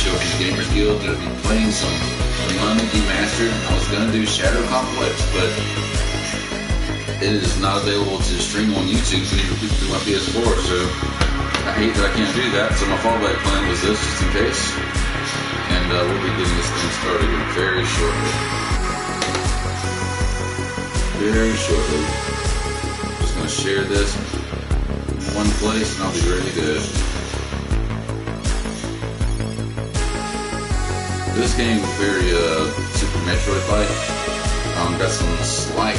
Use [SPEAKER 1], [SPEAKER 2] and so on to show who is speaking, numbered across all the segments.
[SPEAKER 1] NoJoke in the Gamers Guild. Gonna be playing some Mummy Demastered. I was gonna do Shadow Complex, but it is not available to stream on YouTube through my PS4, so I hate that I can't do that. So my fallback plan was this, just in case. And we'll be getting this thing started here very shortly. Very shortly. Just gonna share this in one place, and I'll be ready to go. This game is very Super Metroid-like. Got some slight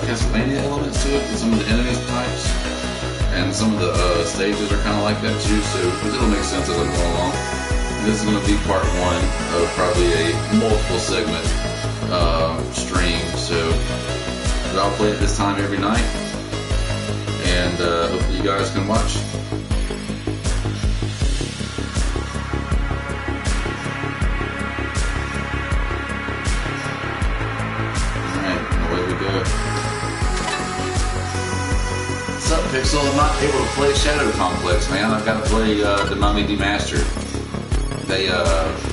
[SPEAKER 1] Castlevania elements to it, and some of the enemy types, and some of the stages are kind of like that too. So it'll make sense as I go along. And this is going to be part one of probably a multiple segment stream. So I'll play it this time every night, and hopefully you guys can watch. What's up, Pixel? I'm not able to play Shadow Complex, man. I've got to play the Mummy Demastered. They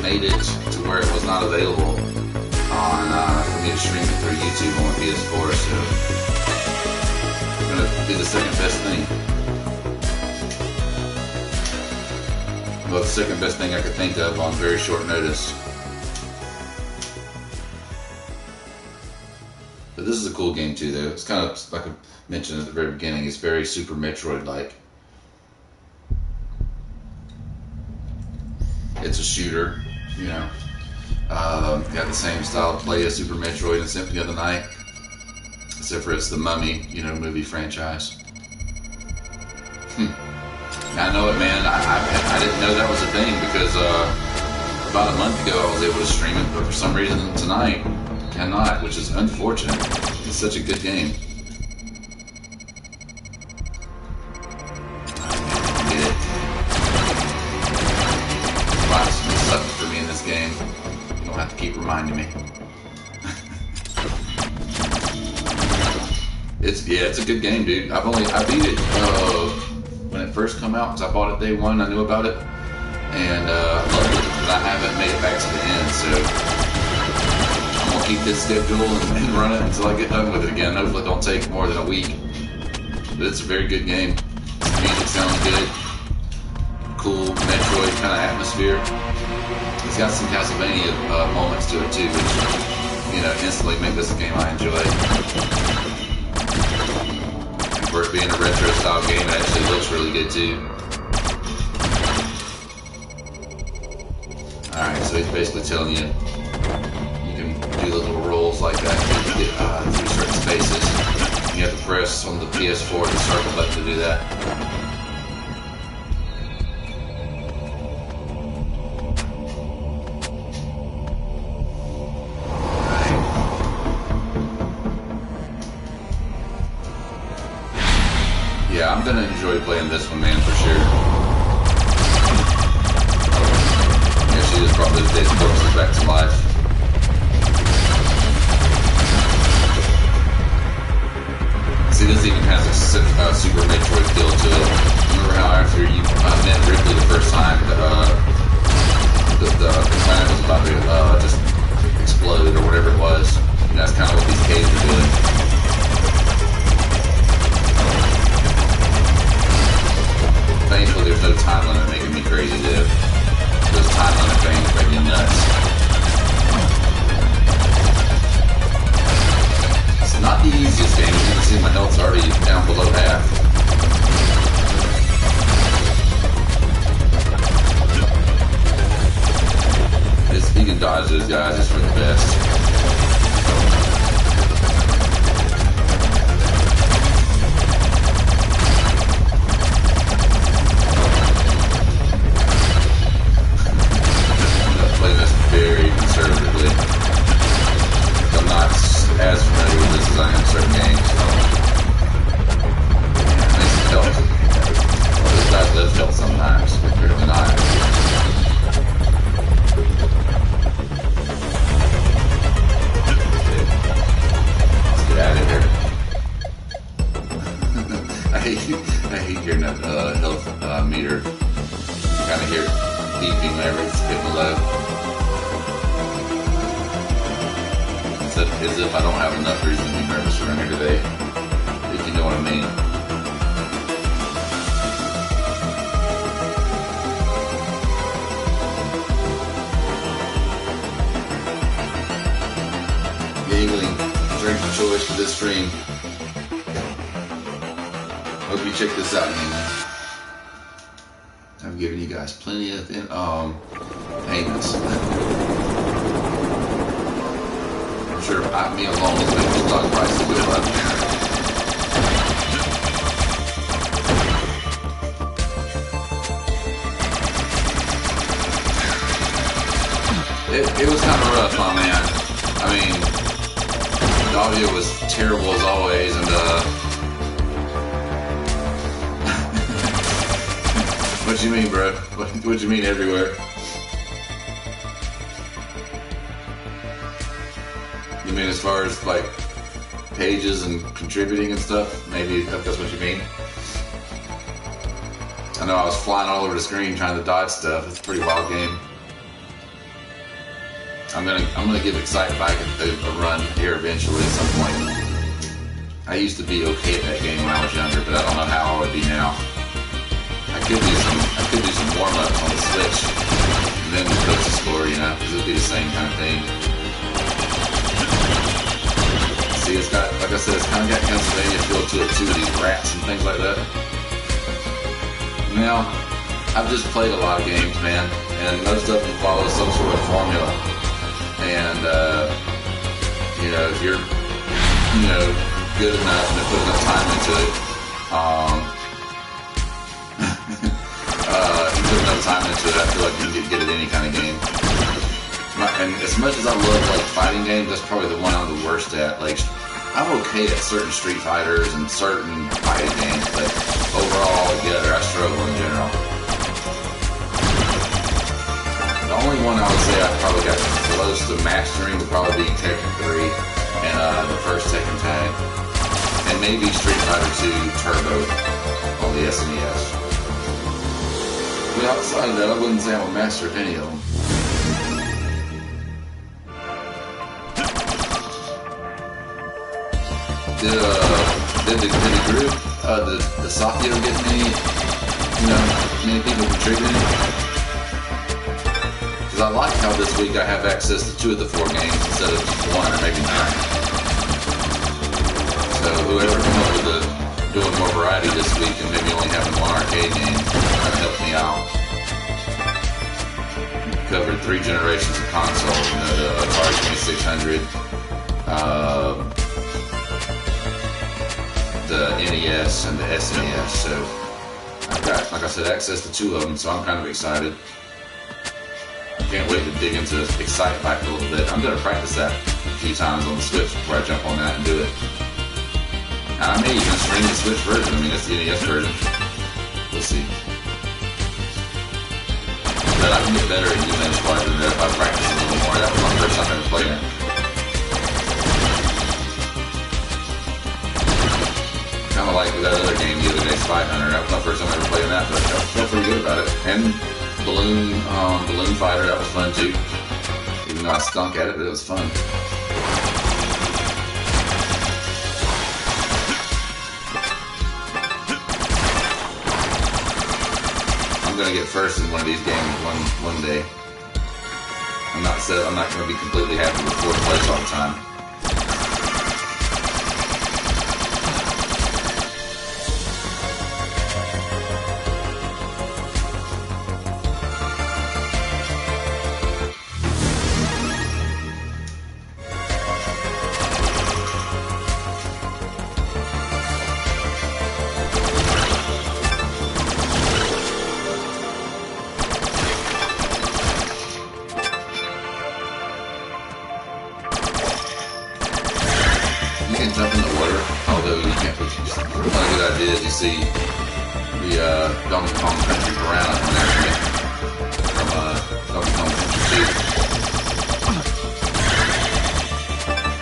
[SPEAKER 1] made it to where it was not available on for me to stream it through YouTube on my PS4, so I'm gonna do the second best thing. Well, the second best thing I could think of on very short notice. But this is a cool game too, though. It's kind of like I mentioned at the very beginning. It's very Super Metroid-like. It's a shooter, you know. Got the same style of play as Super Metroid and Symphony of the Night, except for it's the Mummy, you know, movie franchise. I know it, man. I didn't know that was a thing because about a month ago I was able to stream it, but for some reason tonight cannot, which is unfortunate. It's such a good game. Get it. Wow, it's sucks for me in this game. You don't have to keep reminding me. It's a good game, dude. I beat it when it first came out, because I bought it day one. I knew about it, and loved it, but I haven't made it back to the end, so I'll keep this schedule and run it until I get done with it again. Hopefully it don't take more than a week. But it's a very good game. The music sounds good. Cool Metroid kind of atmosphere. It's got some Castlevania moments to it too, which, you know, instantly make this a game I enjoy. And for it being a retro style game, it actually looks really good too. Alright, so he's basically telling you do the little rolls like that to get through certain spaces. You have to press on the PS4 the circle button to do that. Yeah, I'm gonna enjoy playing this one, man, for sure. Yeah, she just brought those dead corpses back to life. See, this even has a Super Metroid feel to it. Remember how after you met Ripley the first time, the planet was about to just explode or whatever it was? And that's kind of what these caves are doing. Thankfully, there's no time limit making me crazy, dude. Those time limit things make me nuts. Not the easiest game. As you can see, my health's already down below half. If you can dodge those guys, it's for the best. I'm going to play this very conservatively. I'm not as familiar with this as I am certain games. It makes it help. Well, this guy does help sometimes, but apparently not. Let's get out of here. I hate hearing that health meter. You kind of hear it beeping whenever it's getting low. As if I don't have enough reason to be nervous around here today, if you know what I mean. Giggling, drink of choice for this stream. Hope you check this out, man. I'm giving you guys plenty of payments. I'm sure me alone will make the dog prices go up. It was kind of rough, my man. I mean, the audio was terrible as always, and what you mean, bro? What you mean everywhere? You mean as far as like pages and contributing and stuff? Maybe if that's what you mean. I know I was flying all over the screen trying to dodge stuff. It's a pretty wild game. I'm gonna give Excite Bike a run here eventually at some point. I used to be okay at that game when I was younger, but I don't know how I would be now. I could do some warm-ups on the Switch, and then go to score, you know, because it'd be the same kind of thing. See, it's got, like I said, it's kind of got Pennsylvania feel to it too, these rats and things like that. Now, I've just played a lot of games, man, and most of them follow some sort of formula. And, you know, if you're, you know, good enough and put enough time into it, you put enough time into it, I feel like you can get at any kind of game. And as much as I love, like, fighting games, that's probably the one I'm the worst at. Like, I'm okay at certain Street Fighters and certain fighting games, but overall, together, I struggle in general. The only one I would say I probably got close to mastering would probably be Tekken 3 and the first Tekken Tag. And maybe Street Fighter 2 Turbo on the SNES. But outside of that, I wouldn't say I'm a master of any of them. Did the group, the Sakio get many people contributing? I like how this week I have access to 2 of the 4 games instead of just 1 or maybe 9. So whoever came up with doing more variety this week and maybe only having 1 arcade game kind of helped me out. Covered 3 generations of consoles, you know, the Atari 2600, the NES, and the SNES. So I've got, like I said, access to 2 of them, so I'm kind of excited. Can't wait to dig into Excite Bike a little bit. I'm going to practice that a few times on the Switch before I jump on that and do it. And I may even stream the Switch version. I mean, it's the NES version. We'll see. But I can get better at using Edge farther than that if I practice a little more. That was my first time ever playing it. Kind of like that other game the other day, Spy Hunter. That was my first time ever playing that, but I felt pretty good about it. And Balloon Fighter, that was fun too. Even though I stunk at it, but it was fun. I'm gonna get first in one of these games one day. I'm not gonna be completely happy with 4th place all the time.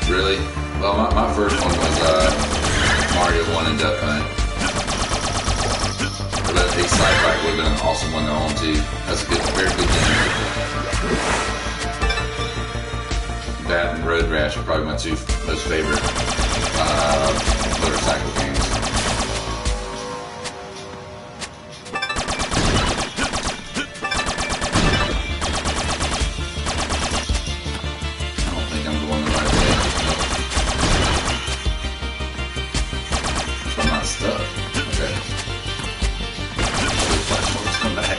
[SPEAKER 1] Really? Well, my first one was Mario 1 and Duck Hunt. But that Excite Bike would have been an awesome awesome when they're on too. That's a good, very good game. That and Road Rash are probably my two most favorite motorcycle games. I don't think I'm going the right way. I'm not stuck. Okay. Let's come back.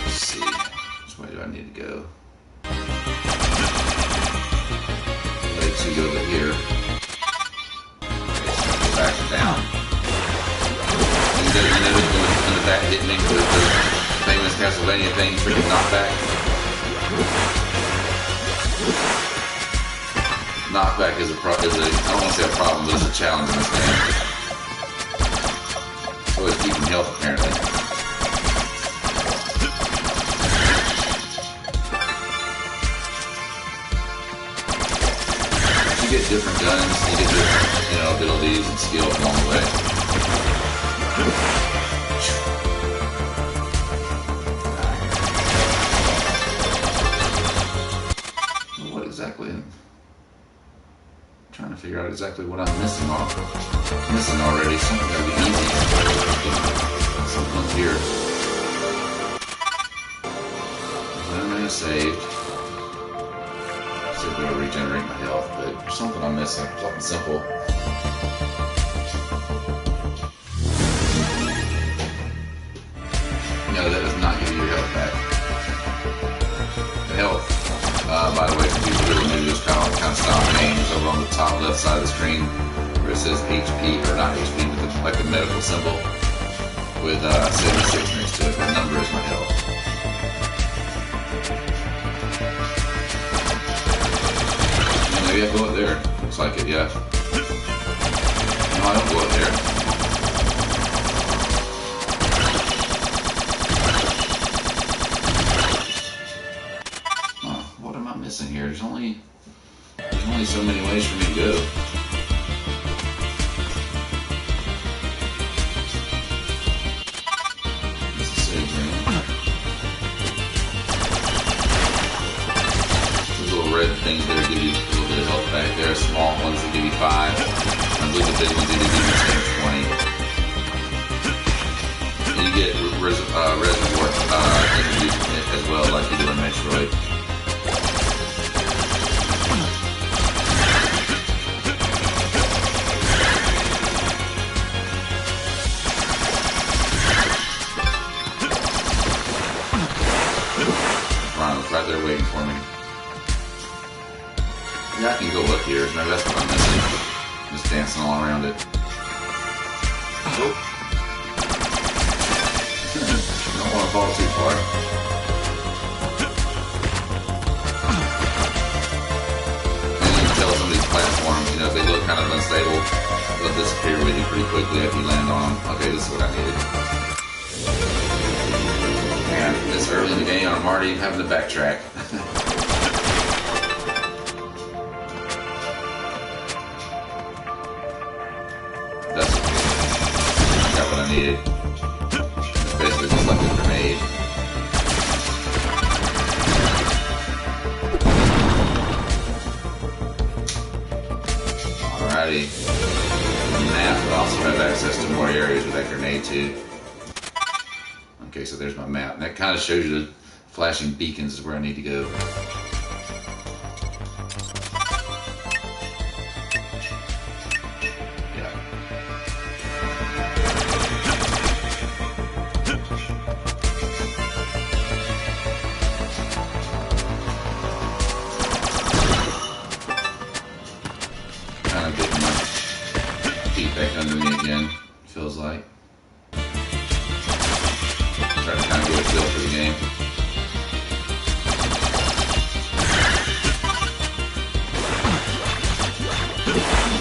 [SPEAKER 1] Let's see. Which way do I need to go? Let's go over here. Okay, so go back and down. You notice when the back hit me with the famous Castlevania thing, freaking knockback? Knockback is I don't want to say a problem, but it's a challenge in this game. It's always keeping health, apparently. You get different guns, you get different, abilities and skills along the way. What exactly? Trying to figure out exactly what I'm missing already. Something gotta be easy. Something's here. I'm gonna save. See if it'll regenerate my health, but there's something I'm missing. Something simple. No, that does not give you your health back. The health. By the way, for people who are new to this kind of style names, over on the top left side of the screen where it says HP, or not HP, but like the medical symbol with 76 next to it. That number is my health. And maybe I go up there. Looks like it, yeah. No, I don't go up there. In here, there's only so many ways for me to go. This is save room. Those little red things there give you a little bit of health back there. Small ones that give you 5. And those are big ones that give you 10 or 20. And you get reservoir energy as well, like you do in Metroid. Right there waiting for me. Yeah, I can go up here. Maybe that's what I'm missing. Just dancing all around it. Oh. Don't want to fall too far. And you can tell some of these platforms, if they look kind of unstable, they'll disappear with you pretty quickly after you land on them. Okay, this is what I needed. This early in the game, I'm already having to backtrack. That's got what I needed. It's basically just like a grenade. Alrighty. The map will also have access to more areas with that grenade too. Okay, so there's my map. And that kind of shows you the flashing beacons is where I need to go. Yeah. Kind of getting my feet back under me again, feels like. Try to kind of get a feel for the game.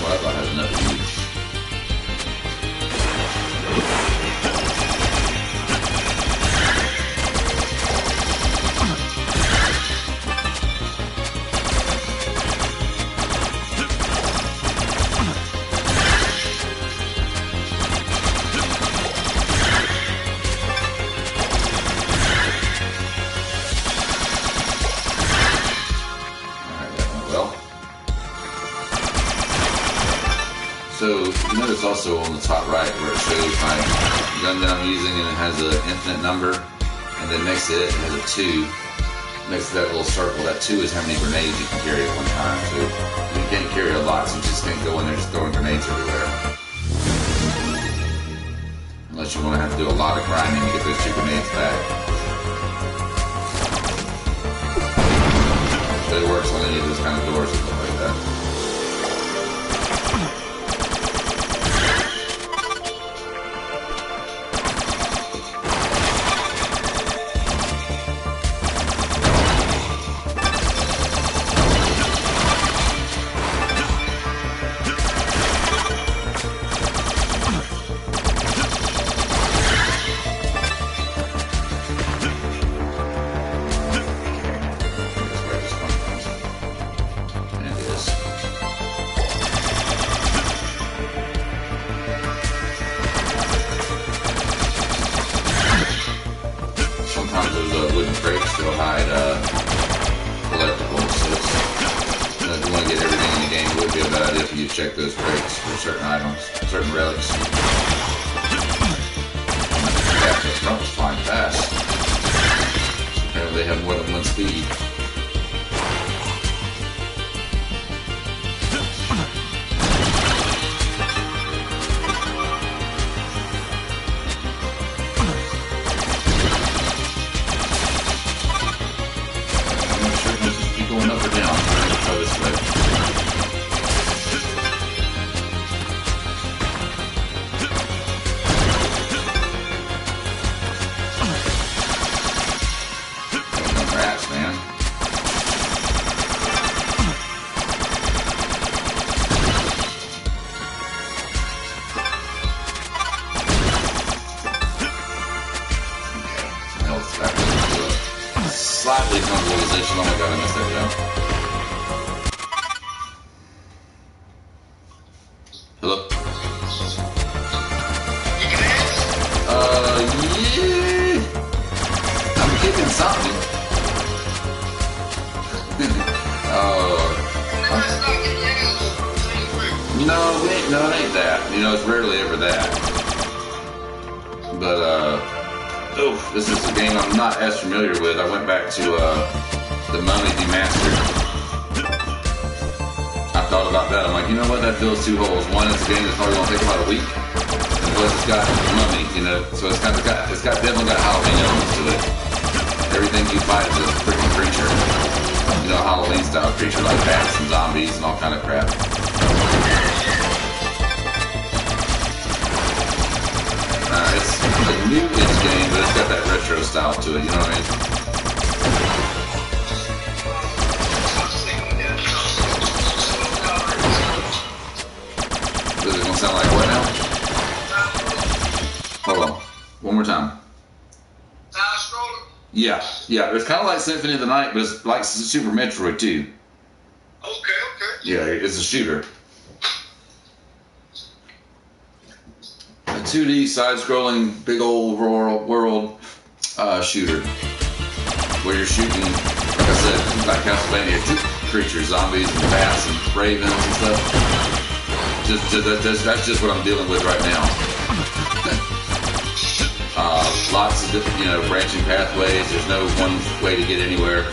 [SPEAKER 1] Well, I thought I had enough to eat. So you notice also on the top right where it shows my gun that I'm using and it has an infinite number, and then next to it has a 2. Next to that little circle, that 2 is how many grenades you can carry at one time. So you can't carry a lot, so you just can't go in there just throwing grenades everywhere. Unless you want to have to do a lot of grinding to get those 2 grenades back. But it works on any of those kind of doors and stuff like that. Wooden crates still hide collectibles, so if you want to get everything in the game, it would be a bad idea for you to check those crates for certain items, certain relics. Yeah, this trump's flying fast. Apparently they have more than 1 speed. Going up or down. Let's try this way. Rats, man. Okay. Health back to a slightly comfortable position. Oh my god, I missed that jump. Hello? Yeah. I'm kicking something. No, it ain't that. You know, it's rarely ever that. But, this is a game I'm not as familiar with. I went back to, the Mummy Demastered. I thought about that. I'm like, you know what? That fills 2 holes. One, it's a game that's probably gonna take about a week. And plus, it's got Mummy, you know, so it's definitely got Halloween elements to it. Everything you fight is a freaking creature. You know, Halloween style creature like bats and zombies and all kind of crap. It's a new-ish game, but it's got that retro style to it, you know what I mean? Is it gonna sound like what now? Hold on. One more time. Yeah. It's kind of like Symphony of the Night, but it's like Super Metroid too.
[SPEAKER 2] Okay.
[SPEAKER 1] Yeah, it's a shooter. A 2D side-scrolling big old world shooter where you're shooting, like I said, like Castlevania, creatures, zombies and bats and ravens and stuff. That's just what I'm dealing with right now. Lots of different, branching pathways. There's no one way to get anywhere,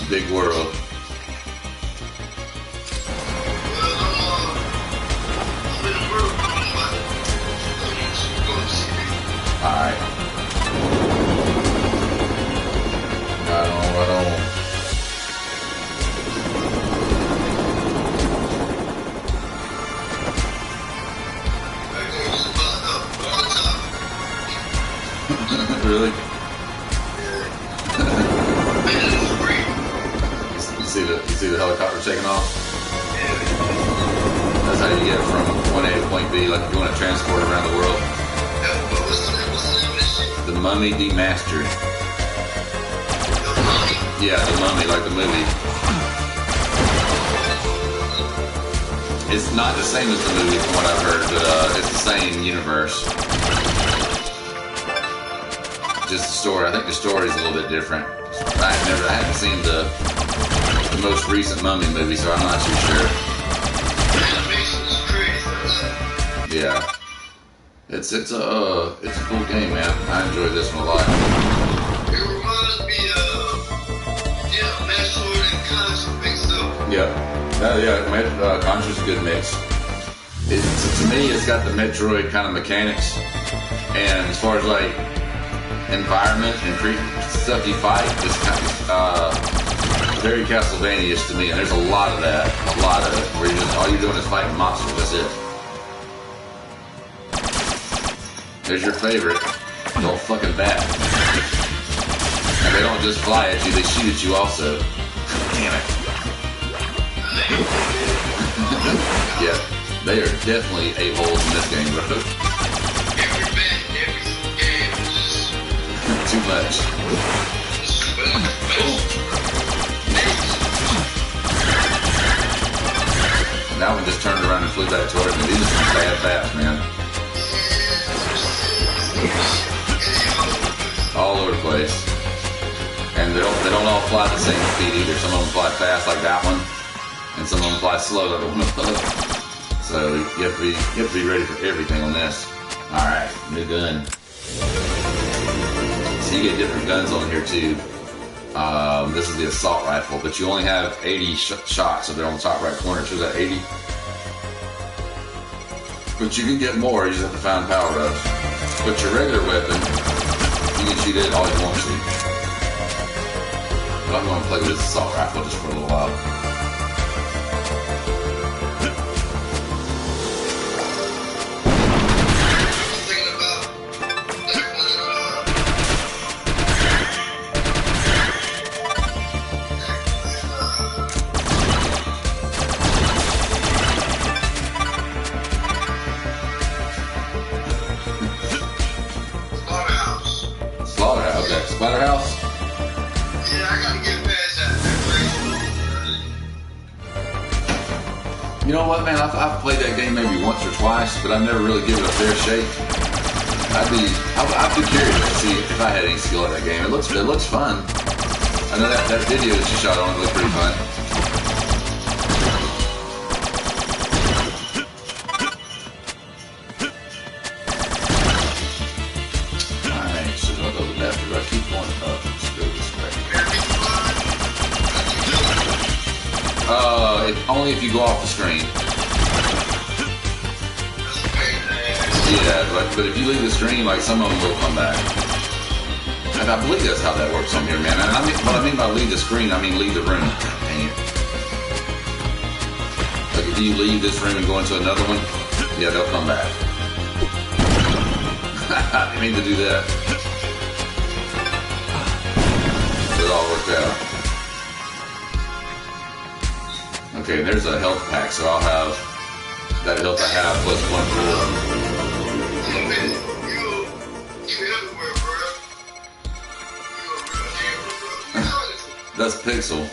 [SPEAKER 1] Big world. Alright. Right on. Really? You see the helicopter taking off? That's how you get from point A to point B, like if you want to transport around the world. The Mummy Demastered. Yeah, The Mummy, like the movie. It's not the same as the movie from what I've heard, but it's the same universe. Just the story. I think the story is a little bit different. I haven't seen the most recent Mummy movie, so I'm not too sure. Yeah. It's a cool game, man. I enjoyed this one a lot.
[SPEAKER 2] It reminds me of Metroid and Contra mixed up.
[SPEAKER 1] Yeah. Contra's a good mix. To me, it's got the Metroid kind of mechanics, and as far as like environment and stuff you fight, it's kind of very Castlevania-ish to me. And there's a lot of that, where all you're doing is fighting monsters. That's it. There's your favorite, the old fucking bat. And they don't just fly at you; they shoot at you also. Damn it. Yeah. They are definitely a-holes in this game, bro.
[SPEAKER 2] Every game is just
[SPEAKER 1] too much. That one just turned around and flew back towards me. These are some bad bats, man. All over the place. And they don't all fly the same speed either. Some of them fly fast like that one, and some of them fly slow like the one above. So you have to be ready for everything on this. Alright, new gun. So you get different guns on here too. This is the assault rifle, but you only have 80 shots. So they're on the top right corner. It shows that 80. But you can get more. You just have to find power-ups. But your regular weapon, you can shoot it all you want to. But I'm going to play with this assault rifle just for a little while.
[SPEAKER 2] Splatterhouse? Yeah, I gotta get past that.
[SPEAKER 1] You know what, man? I've played that game maybe once or twice, but I've never really given it a fair shake. I'd be curious to see if I had any skill at that game. It looks fun. I know that video that you shot on it looked pretty fun. Only if you go off the screen. Yeah, but if you leave the screen, like some of them will come back. And I believe that's how that works on here, man. And what I mean by leave the screen, I mean leave the room. Dang it. Like if you leave this room and go into another one, yeah, they'll come back. I didn't mean to do that. It all worked out. Okay, there's a health pack, so I'll have that health I have plus 1 more. That's Pixel.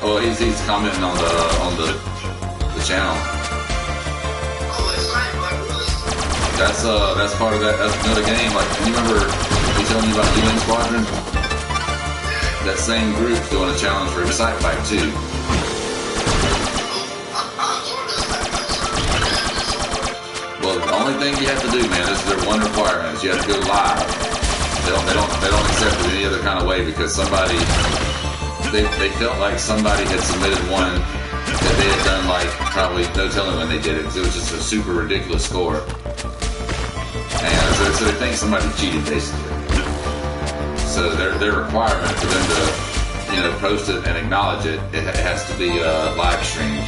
[SPEAKER 1] Oh, he's commenting on the channel. That's part of that. That's another game. Like, you remember me telling you about UN Squadron? That same group's doing a challenge for Excite Bike 2. Well, the only thing you have to do, man, this is their one requirement, is you have to go live. They don't accept it any other kind of way because somebody they felt like somebody had submitted one that they had done like probably no telling when they did it because it was just a super ridiculous score. And so they think somebody cheated basically. So their requirement for them to, post it and acknowledge it, it has to be live streamed.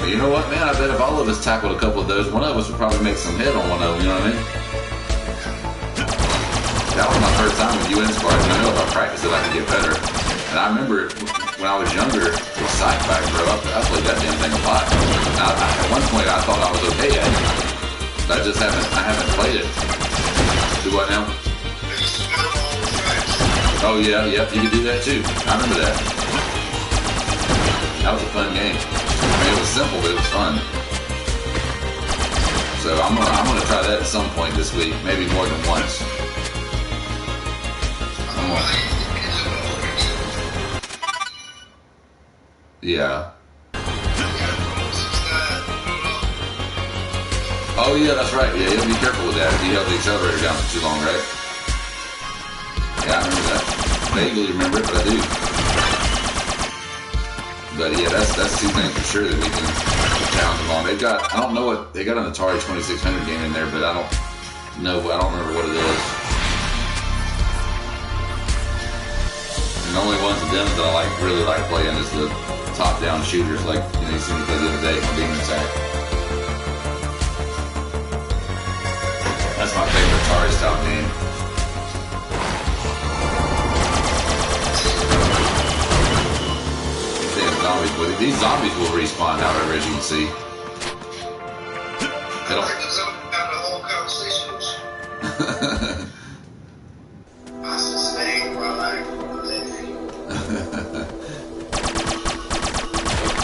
[SPEAKER 1] But you know what, man? I bet if all of us tackled a couple of those, one of us would probably make some head on one of them. You know what I mean? That was my first time with UN Squadron. I know if I practiced it, I could get better. And I remember when I was younger, with Side Back, bro, I played that damn thing a lot. Now, at one point, I thought I was okay at it. I just haven't played it. Do what now? Oh yeah, yep, you can do that too. I remember that. That was a fun game. I mean, it was simple, but it was fun. So I'm gonna try that at some point this week, maybe more than once. Yeah. Oh yeah, that's right. Yeah, you gotta be careful with that if you held the accelerator down for too long, right? Yeah, I remember that. Vaguely remember it, but I do. But yeah, that's two things for sure that we can challenge them on. They've got, I don't know what, they got an Atari 2600 game in there, but I don't remember what it is. And the only ones of them that I really like playing is the top-down shooters, like you seen me play the other day on Demon Attack. That's my favorite Atari style game. Zombies, but these zombies will respawn, however, as you can see. They don't.
[SPEAKER 2] Like the zombie have the whole conversation with you. I sustain my life.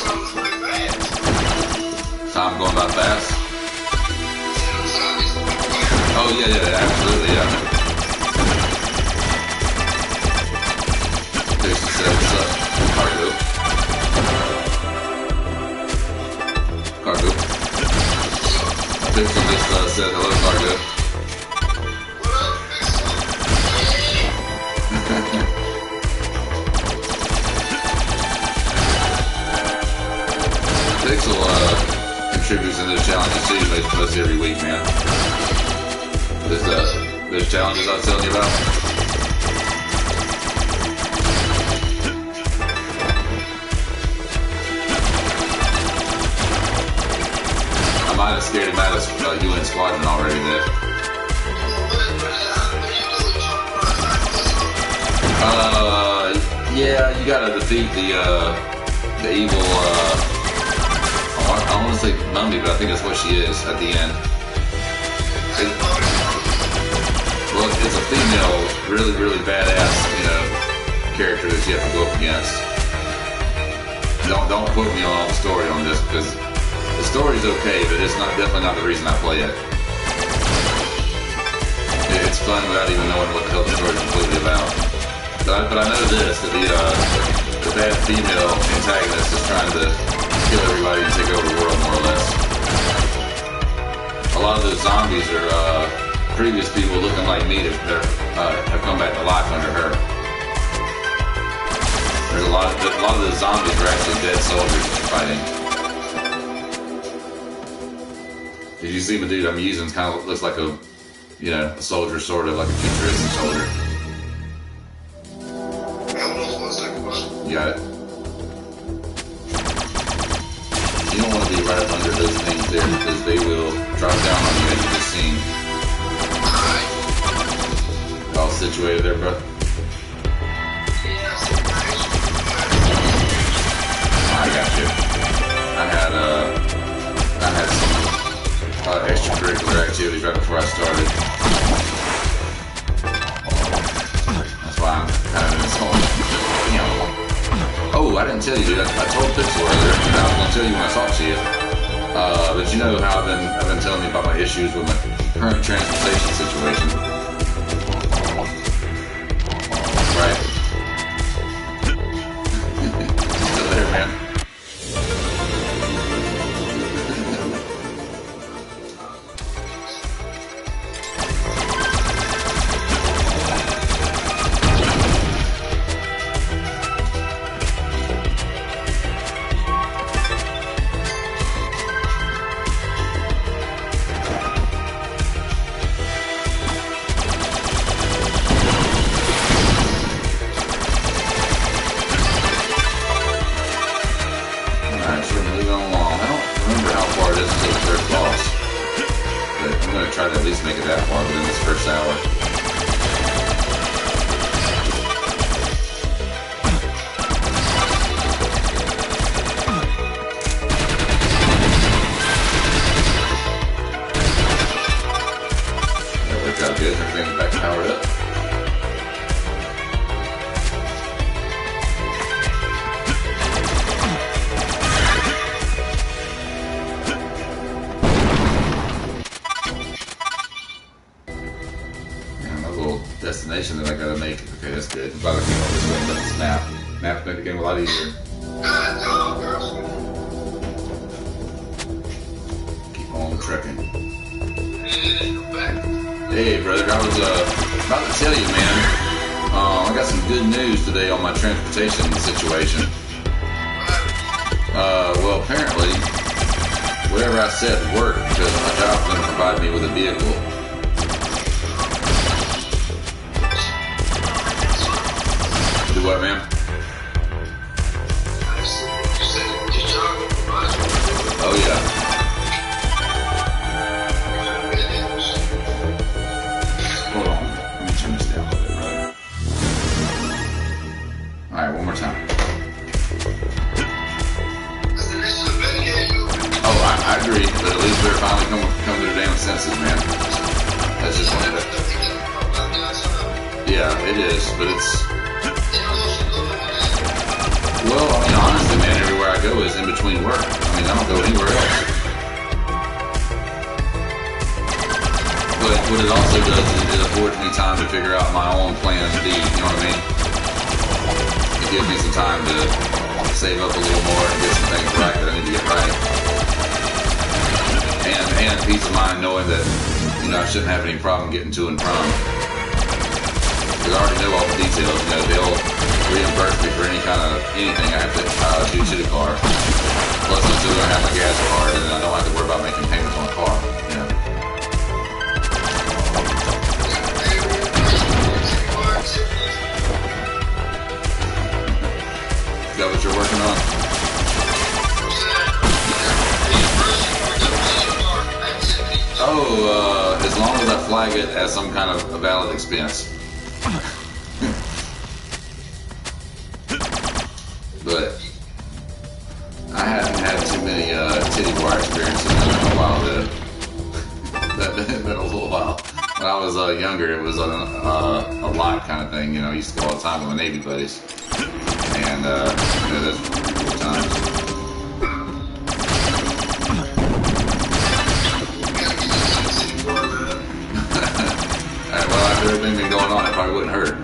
[SPEAKER 2] Time's going fast.
[SPEAKER 1] Time going by fast. Oh yeah, absolutely, yeah. Jason said, "What's up, Cargo?" Cargo. Pixel just said hello, Cargo. Pixel contributes in those challenges too, most every week, man. Those challenges I was telling you about. I might have scared him out of UN Squadron already there. Yeah, you gotta defeat the evil, I want to say Mummy, but I think that's what she is at the end. Well, it's a female, really, really badass, character that you have to go up against. Don't quote me on all the story on this, because the story's okay, but it's definitely not the reason I play it. It's fun without even knowing what the hell the story's completely about. But I know this, that the bad female antagonist is trying to kill everybody and take over the world, more or less. A lot of those zombies are previous people looking like me that have come back to life under her. There's a lot of those zombies are actually dead soldiers fighting. Did you see the dude I'm using? Kind of looks like a soldier, sort of like a futuristic soldier. You got it. You don't want to be right up under those things there because they will drop down on you as you just seen. All situated there, bro. I got you. I had some extracurricular activities right before I started. That's why I'm kind of in this hole. Oh, I didn't tell you, dude. I told Pixel earlier, and I was going to tell you when I talked to you. But you know how I've been telling you about my issues with my current transportation situation. Right? Still there, man. Try to at least make it that far within this first hour. That worked out good. Everything's back powered up. Destination that I gotta make. Okay, that's good. By the way, this way, this map. Maps make the game a lot easier.
[SPEAKER 2] God, dog, girl.
[SPEAKER 1] Keep on trucking.
[SPEAKER 2] Yeah, come back.
[SPEAKER 1] Hey, brother, I was about to tell you, man. I got some good news today on my transportation situation. Well, apparently, whatever I said worked because my job's going to provide me with a vehicle. Do what, man? Oh, yeah. Hold on. Let me turn this down a little bit, brother. Alright, one more time. Oh, I agree, but at least they're finally come to their damn senses, man. That's just one of it. Yeah, it is, but it's... Well, I mean, honestly, man, everywhere I go is in between work. I mean, I don't go anywhere else. But what it also does is it affords me time to figure out my own plan B, you know what I mean? It gives me some time to save up a little more and get some things right that I need to get right. And peace of mind knowing that, you know, I shouldn't have any problem getting to and from. Because I already know all the details, you know, they'll reimburse me for anything I have to do to the car. Plus I'm still going to have my gas card and I don't have to worry about making payments on the car, you know. Is that what you're working on? Oh, as long as I flag it as some kind of a valid expense. But I haven't had too many titty bar experiences in a while. That's been a little while. When I was younger, it was a lot kind of thing. You know, I used to go all the time with my Navy buddies, and you know, those were cool times. Well, after everything been going on, it probably wouldn't hurt.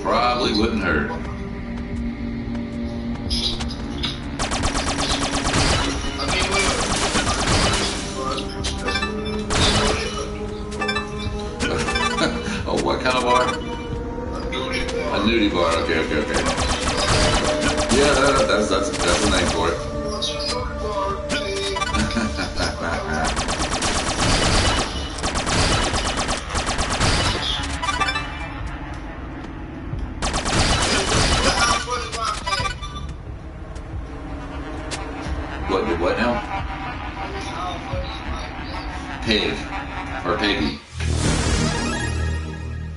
[SPEAKER 1] Probably wouldn't hurt. Oh, what kind of bar? A nudie bar. Okay. Yeah, that's the name for it. What now? Pig. Or piggy.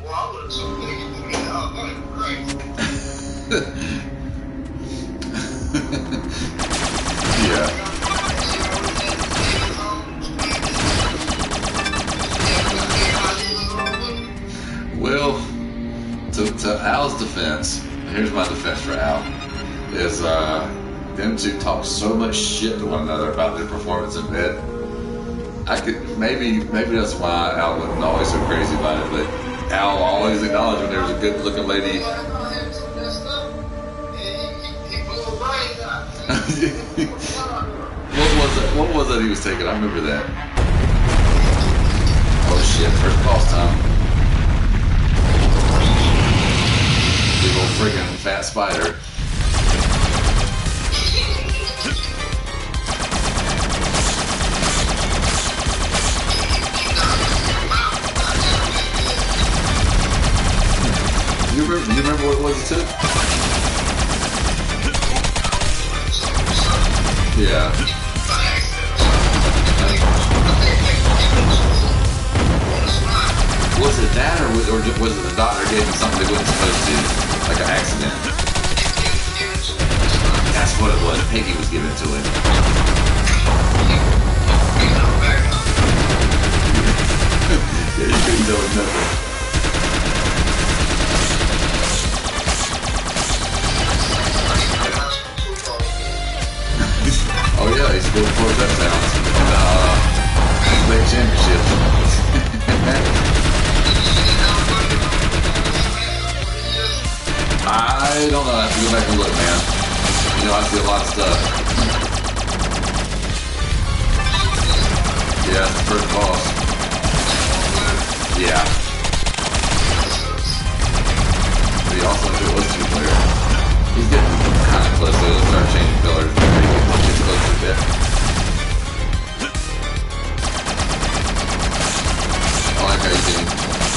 [SPEAKER 2] Well, I would have told you to get out. That'd be great.
[SPEAKER 1] Yeah. Well, to Al's defense, here's my defense for Al, is them two talk so much shit to one another about their performance in bed. I could maybe that's why Al wasn't always so crazy about it, but Al always acknowledged when there was a good looking lady. What was that he was taking? I remember that. Oh shit, first boss time. Big old freaking fat spider. You remember what it was it took? Yeah. Was it that, or was it the doctor gave him something they wasn't supposed to, like an accident? That's what it was. Peggy was giving it to him. Yeah, you couldn't tell him nothing. Oh yeah, he scored 4 touchdowns in the state championship. I I don't know. I have to go back and look, man. You know, I see a lot of stuff. Yeah, it's the first boss. Yeah. Pretty awesome if it was two-player. He's getting kind of close, so let's start changing pillars. Maybe get closer a bit. I like how you can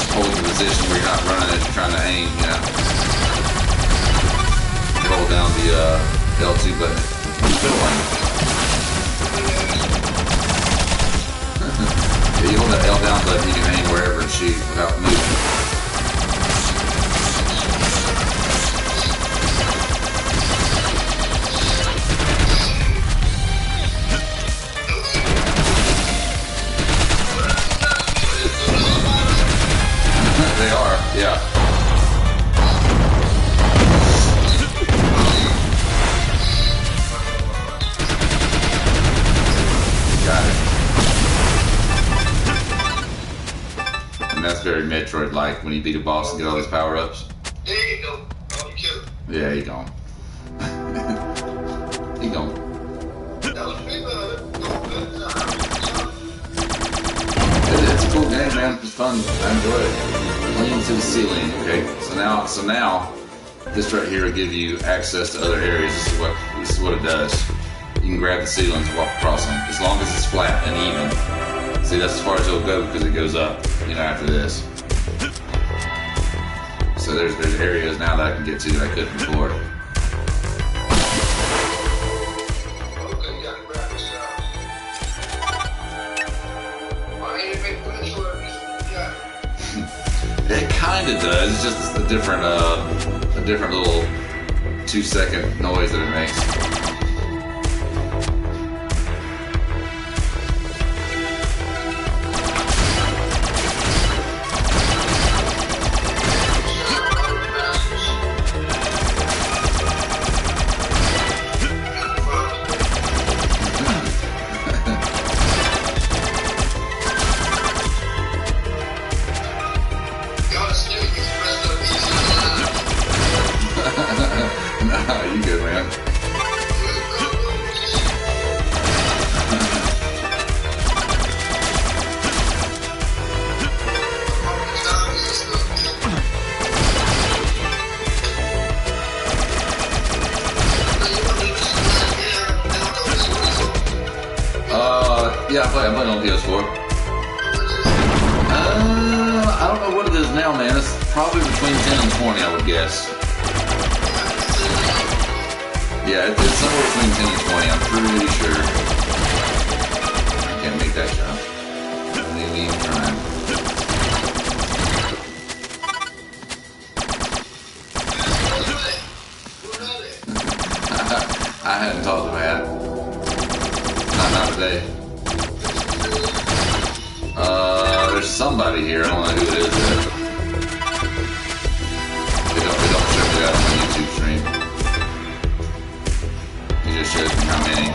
[SPEAKER 1] hold the position where you're not running as you're trying to aim, you know. Hold down the L2 button. Yeah, you hold that L down button, you can aim wherever and shoot without moving. They are, yeah. Got it. And that's very Metroid-like when you beat a boss and get all these power-ups.
[SPEAKER 2] There you go. Oh, you killed him.
[SPEAKER 1] Yeah, he gone. He gone.
[SPEAKER 2] That was pretty good.
[SPEAKER 1] It's a cool game, man. It's fun. I enjoy it. Lean to the ceiling. Okay, so now, this right here will give you access to other areas. This is what it does. You can grab the ceilings and walk across them, as long as it's flat and even. See, that's as far as it'll go because it goes up, you know, after this. So there's areas now that I can get to that I couldn't before.
[SPEAKER 2] Okay, you gotta grab this stuff. Why ain't it make footage for it? Yeah.
[SPEAKER 1] It kind of does. It's just a different little 2-second noise that it makes. Nah, you good, man. Yeah, I play on PS4. I don't know what it is now, man. It's probably between 10 and 20, I would guess. Yeah, it's somewhere between 10 and 20, I'm pretty sure. I can't make that jump. Doesn't even need trying. I hadn't talked to Matt. Not today. There's somebody here. I don't know who it is yet. They don't show me that on my YouTube stream. He just shows me how many.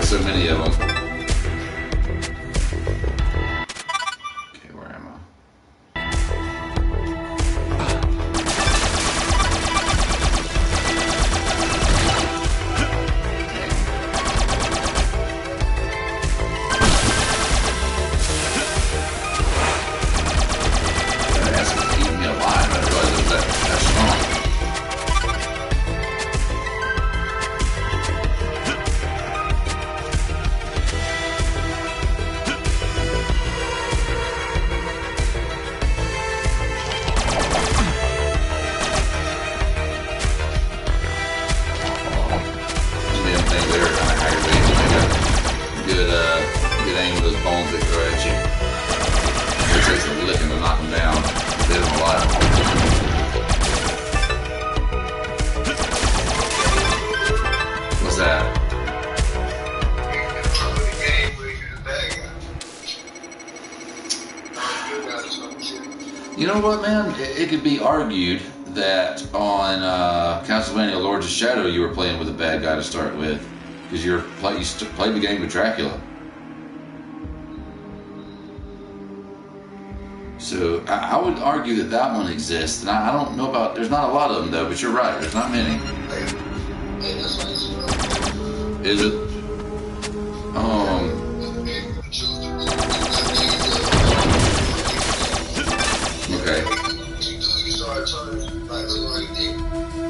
[SPEAKER 1] So many of them. Okay, where am I? That's keeping me alive. I didn't realize it was that strong. Good aim with those bones that throw at you. It takes a licking to knock them down. They don't alive. What's that? You know what, man? It could be argued that on Castlevania Lords of Shadow you were playing with a bad guy to start with, because you played the game with Dracula. So I would argue that that one exists, and I don't know about. There's not a lot of them though, but you're right. There's not many. Is it? Okay.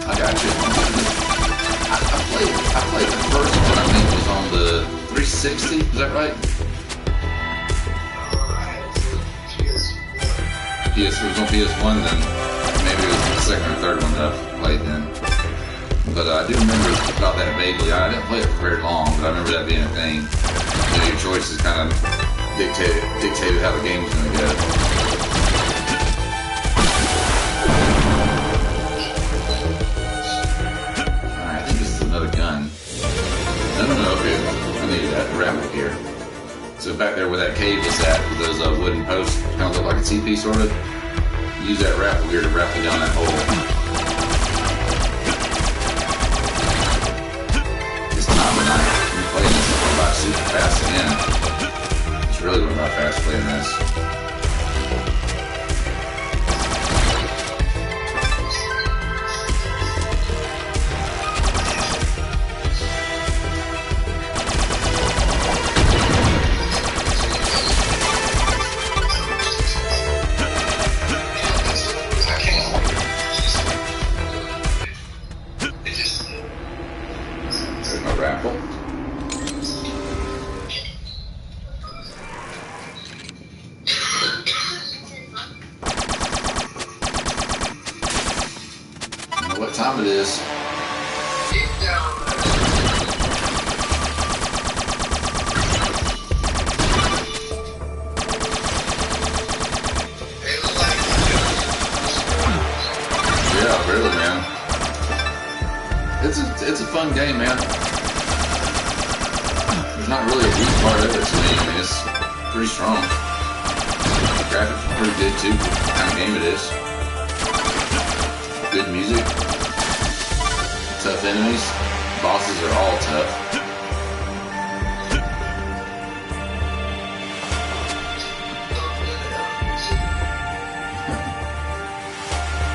[SPEAKER 1] I got you. I played the first one. I think was on the 360. Is that right? It was on PS1 then. Maybe it was the second or third one that I played then. But I do remember about that vaguely. I didn't play it for very long, but I remember that being a thing. You know, your choices kind of dictated how the game was going to go. Alright, I think this is another gun. No, okay. I needed that grapple here. So back there where that cave was at, with those wooden posts, kind of look like a TP sort of. Use that raffle gear to raffle down that hole. This time of night, when you're playing this, it's going by super fast again. It's really going by fast playing this. What time it is? Yeah, really, man. It's a fun game, man. There's not really a weak part of it to me. I mean, it's pretty strong. The graphics are pretty good too for the kind of game it is. Good music. Tough enemies. Bosses are all tough.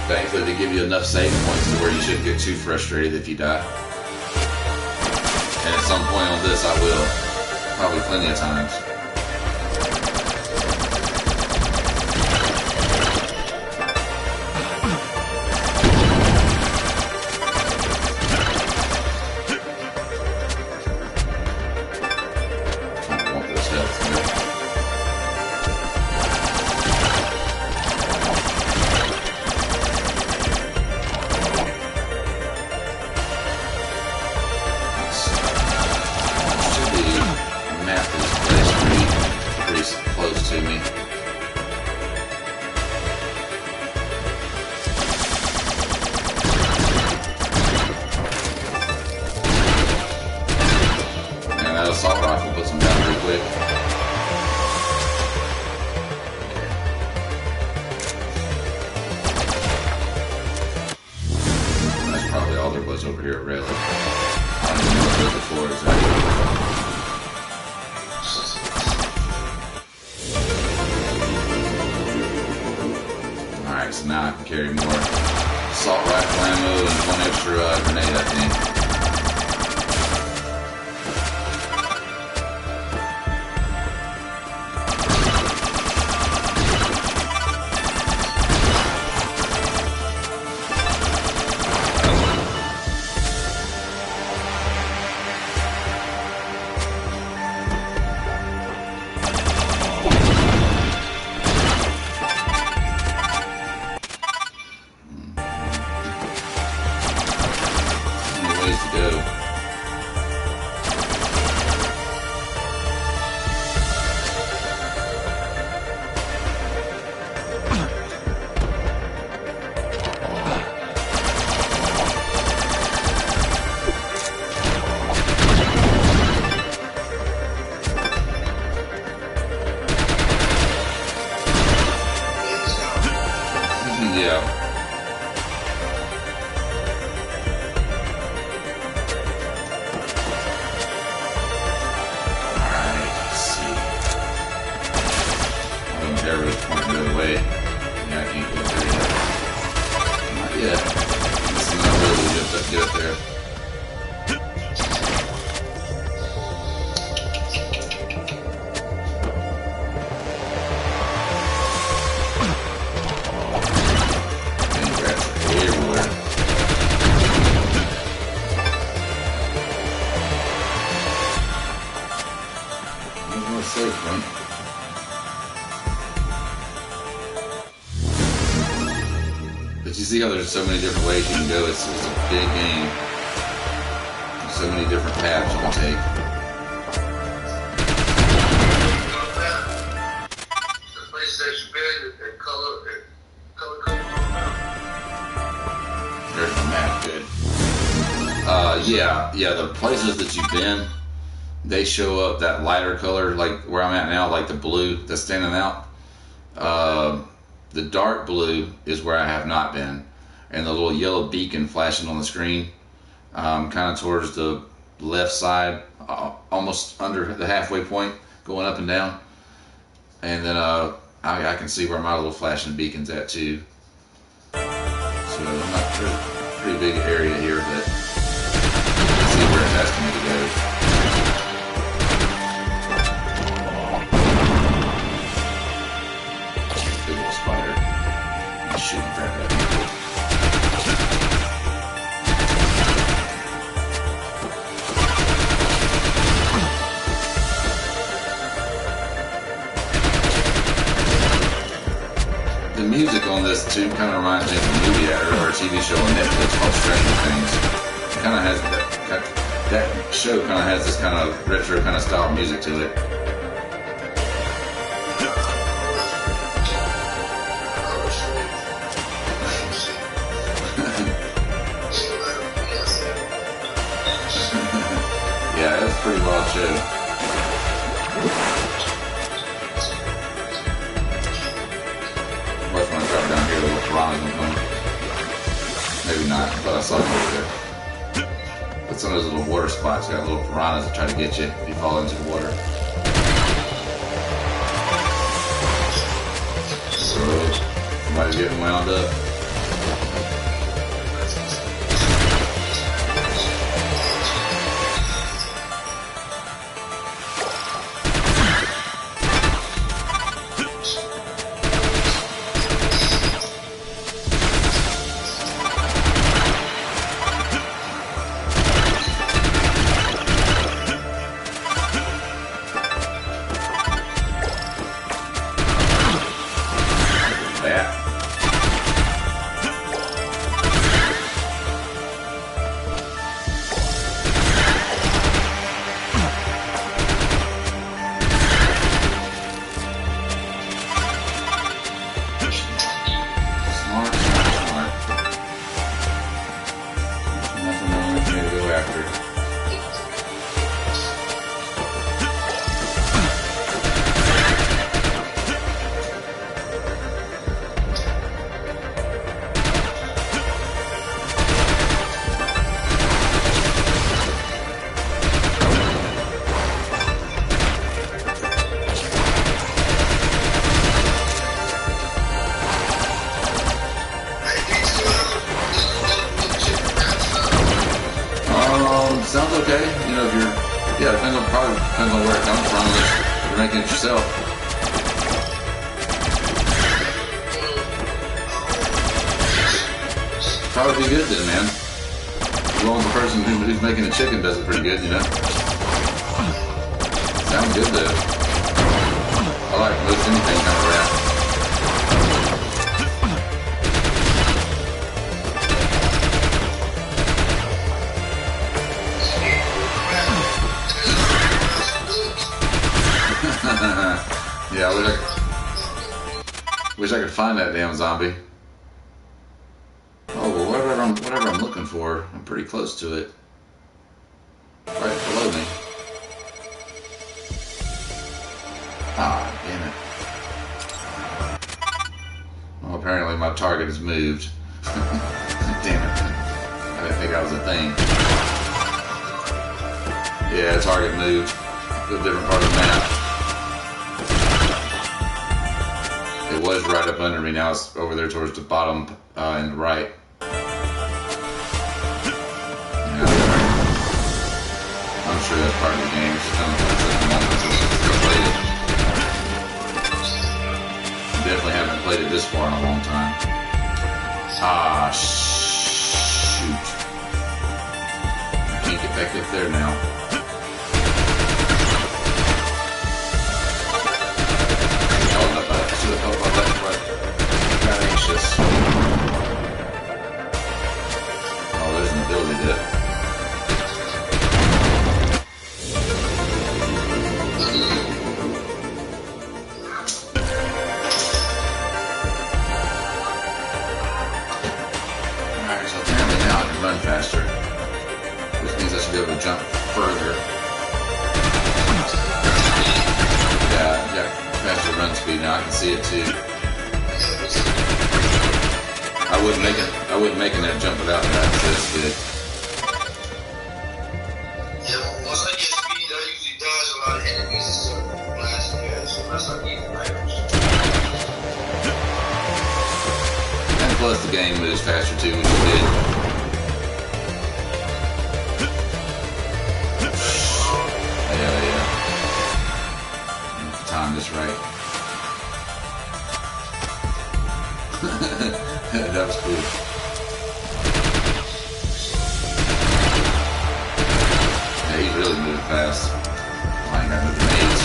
[SPEAKER 1] Thankfully, they give you enough save points to where you shouldn't get too frustrated if you die. And at some point on this, I will. Probably plenty of times. Assault rifle puts them down pretty quick. That's probably all there was over here at Red. I don't even know what they're before exactly. Alright, so now I can carry more assault rifle ammo and one extra grenade, I think. save point. But you see how there's so many different ways you can go. It's a big game. There's so many different paths you can take.
[SPEAKER 2] The places that you've been, that color code on the map.
[SPEAKER 1] There's the map, good. Yeah, the places that you've been, they show up that lighter color, like where I'm at now, like the blue that's standing out. The dark blue is where I have not been, and the little yellow beacon flashing on the screen, kind of towards the left side, almost under the halfway point, going up and down. And then I can see where my little flashing beacon's at too. So I'm not pretty big area here, but I see where it's asking me to go. Big old spider. Shoot and grab that. The music on this too kind of reminds me of a movie or a TV show on Netflix called Stranger Things. It kind of has that show kind of has this kind of retro kind of style music to it. Yeah, it was a pretty wild show. Watch when I drop down here, the little piranhas will come. Maybe not, but I saw them over there. But some of those little water spots got little piranhas that try to get you if you fall into the water. So, somebody's getting wound up. Sounds okay. You know, if you're, probably depends on where it comes from. If you're making it yourself. Probably be good then, man. As long as the person who's making the chicken does it pretty good, you know. Sounds good though. I like most anything kind of wrap. Yeah, wish I could find that damn zombie. Oh, well, whatever I'm looking for, I'm pretty close to it. Right below me. Ah, damn it. Well, apparently my target has moved. Damn it. I didn't think that was a thing. Yeah, target moved to a different part of the map. It was right up under me, now it's over there towards the bottom and right. Yeah, I'm sure that's part of the game. It's just kind of played it. Definitely haven't played it this far in a long time. Ah, shoot. I can't get back up there now. that. Alright, so apparently now I can run faster. Which means I should be able to jump further. Yeah, I got faster run speed now. I can see it too. I wouldn't making that jump without that, so that's good.
[SPEAKER 2] Yeah, once I get speed, I usually dodge a lot of enemies and stuff. Blast them, so that's not needing items.
[SPEAKER 1] And plus the game moves faster too, which is good. Yeah. Time this right. That was cool. Yeah, he's really moving fast. I ain't got no grenades.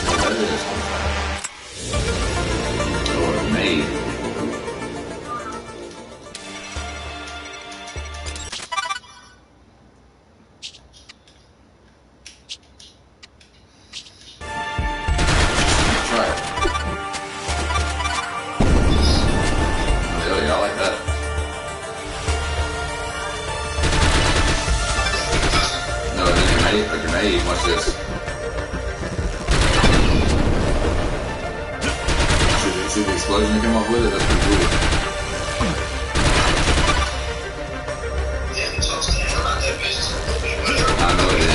[SPEAKER 1] What that is? Oh, a grenade. A grenade, watch this. See the explosion that came off with it? That's pretty cool. I know it is.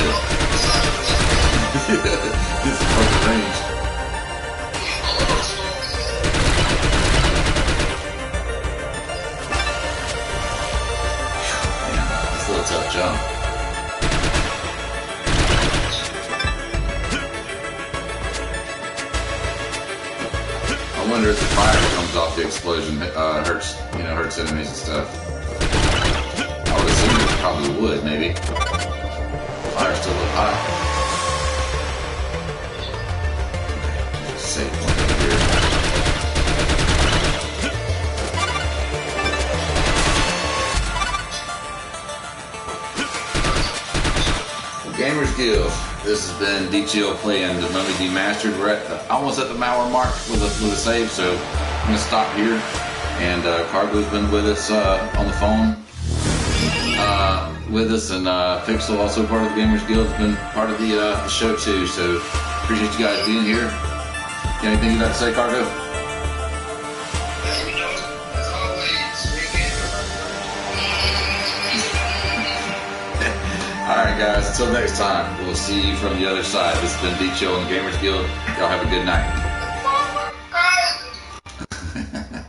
[SPEAKER 1] This is fucking range. Damn, it's a little tough jump. I wonder if the fire that comes off the explosion hurts enemies and stuff. I would assume it probably would, maybe. Fire's still a little hot. Save point over here. Gamers Guild. This has been D-Chill playing the Mummy Demastered. We're almost at the hour mark with a save, so I'm going to stop here. And Cargo's been with us on the phone with us, and Pixel, also part of the Gamers Guild, has been part of the show too. So appreciate you guys being here. Got anything you'd like to say, Cargo? Alright guys, until next time, we'll see you from the other side. This has been D-Chill and the Gamers Guild. Y'all have a good night.